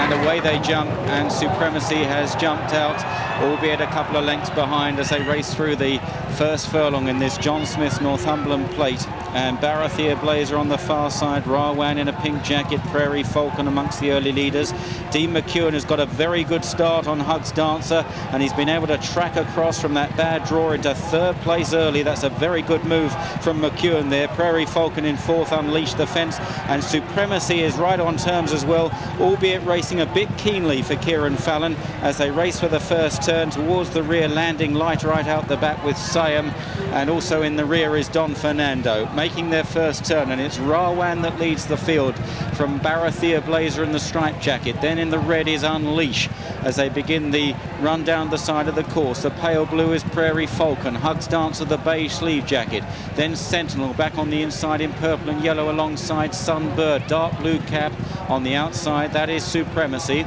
and away they jump, and Supremacy has jumped out, albeit a couple of lengths behind as they race through the first furlong in this John Smith's Northumberland Plate. And Barathea Blazer on the far side, Rawan in a pink jacket, Prairie Falcon amongst the early leaders. Dean McEwen has got a very good start on Hugs Dancer, and he's been able to track across from that bad draw into third place early. That's a very good move from McEwen there. Prairie Falcon in fourth, Unleash the Fence, and Supremacy is right on terms as well, albeit racing a bit keenly for Kieran Fallon as they race for the first turn towards the rear. Landing Light right out the back with Siam, and also in the rear is Don Fernando making their first turn, and it's Rawan that leads the field from Barathea Blazer in the striped jacket. Then in the red is Unleash as they begin the run down the side of the course. The pale blue is Prairie Falcon, Hugs Dancer the beige sleeve jacket, then Sentinel back on the inside in purple and yellow alongside Sunbird. Dark blue cap on the outside, that is Supremacy.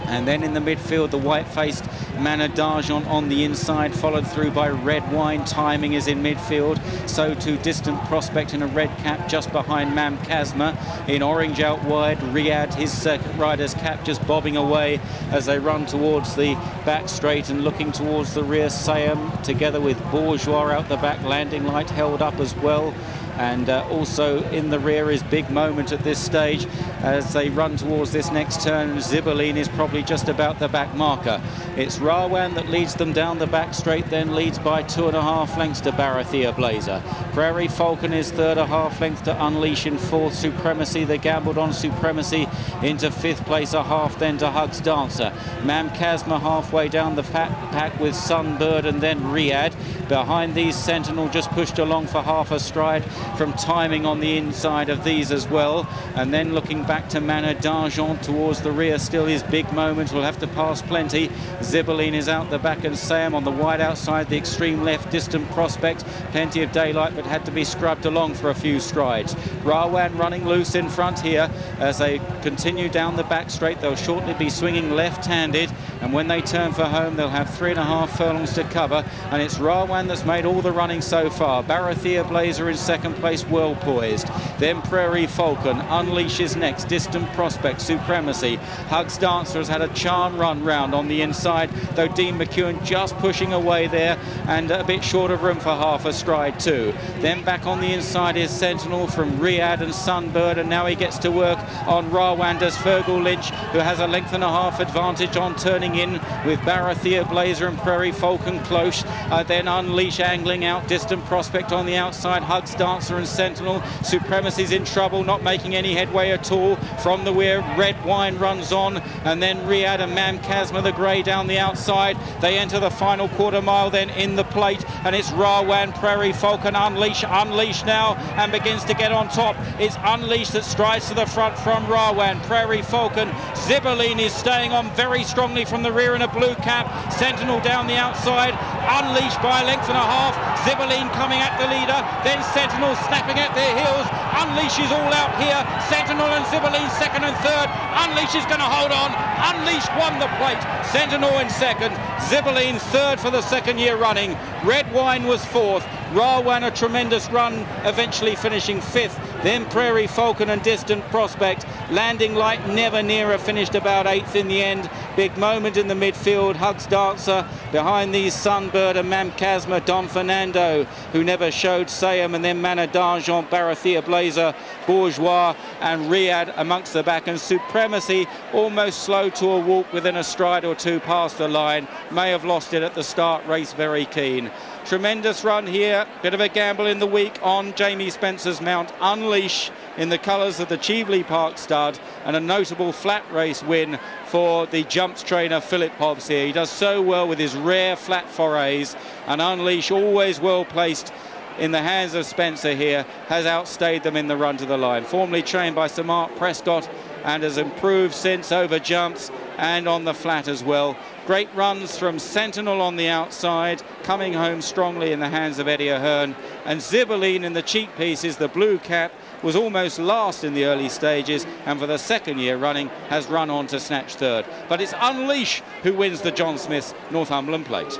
And then in the midfield, the white-faced Manor d'Argent on the inside, followed through by Red Wine. Timing is in midfield. So too Distant Prospect in a red cap just behind Mam Kazma. In orange out wide, Riyadh, his second rider's cap, just bobbing away as they run towards the back straight and looking towards the rear. Siam together with Bourgeois out the back. Landing Light held up as well. And also in the rear is Big Moment at this stage as they run towards this next turn. Zibberline is probably just about the back marker. It's Rawan that leads them down the back straight, then leads by 2.5 lengths to Barathea Blazer. Prairie Falcon is third, a half length to Unleash in fourth. Supremacy, they gambled on Supremacy into fifth place, a half then to Hugs Dancer. Mam Kazma halfway down the pack with Sunbird and then Riyadh. Behind these, Sentinel just pushed along for half a stride from Timing on the inside of these as well. And then looking back to Manor d'Argent towards the rear still is Big Moment. Will have to pass plenty. Zibberline is out the back and Sam on the wide outside, the extreme left. Distant Prospect, plenty of daylight but had to be scrubbed along for a few strides. Rawan running loose in front here as they continue down the back straight. They'll shortly be swinging left-handed, and when they turn for home they'll have 3.5 furlongs to cover, and it's Rawan that's made all the running so far. Barathea Blazer in second place, well poised. Then Prairie Falcon, Unleash is next. Distant Prospect, Supremacy. Hugs Dancer has had a charm run round on the inside, though Dean McEwen just pushing away there and a bit short of room for half a stride too. Then back on the inside is Sentinel from Riyadh and Sunbird, and now he gets to work on Rawan does Fergal Lynch, who has a length and a half advantage on turning in with Barathea Blazer and Prairie Falcon close. Then Unleash angling out. Distant Prospect on the outside. Hugs Dancer and Sentinel. Supremacy's in trouble, not making any headway at all. From the rear, Red Wine runs on, and then Riyadh and Mam Kazma, the grey, down the outside. They enter the final quarter mile then in the plate, and it's Rawan, Prairie Falcon, Unleash now, and begins to get on top. It's Unleash that strides to the front from Rawan. Prairie Falcon, Zibberline is staying on very strongly from the rear in a blue cap. Sentinel down the outside, Unleash by a length and a half. Zibberline coming at the leader, then Sentinel snapping at their heels. Unleash is all out here. Sentinel and Zibberline second and third. Unleash is going to hold on. Unleash won the plate. Sentinel in second. Zibberline third for the second year running. Red Wine was fourth. Rawan a tremendous run, eventually finishing fifth. Then Prairie Falcon and Distant Prospect. Landing Light never nearer, finished about eighth in the end. Big Moment in the midfield. Hugs Dancer behind these, Sunbird and Mam Kazma. Don Fernando, who never showed Siam, and then Manor d'Argent, Barathea Blazer, Bourgeois and Riyadh amongst the back, and Supremacy almost slow to a walk within a stride or two past the line. May have lost it at the start, race very keen. Tremendous run here, bit of a gamble in the week on Jamie Spencer's mount Unleash in the colours of the Cheveley Park stud, and a notable flat race win for the jumps trainer Philip Hobbs here. He does so well with his rare flat forays, and Unleash, always well placed in the hands of Spencer here, has outstayed them in the run to the line. Formerly trained by Sir Mark Prescott and has improved since over jumps and on the flat as well. Great runs from Sentinel on the outside, coming home strongly in the hands of Eddie Ahern. And Zibberline in the cheek pieces, the blue cap, was almost last in the early stages, and for the second year running has run on to snatch third. But it's Unleash who wins the John Smith's Northumberland Plate.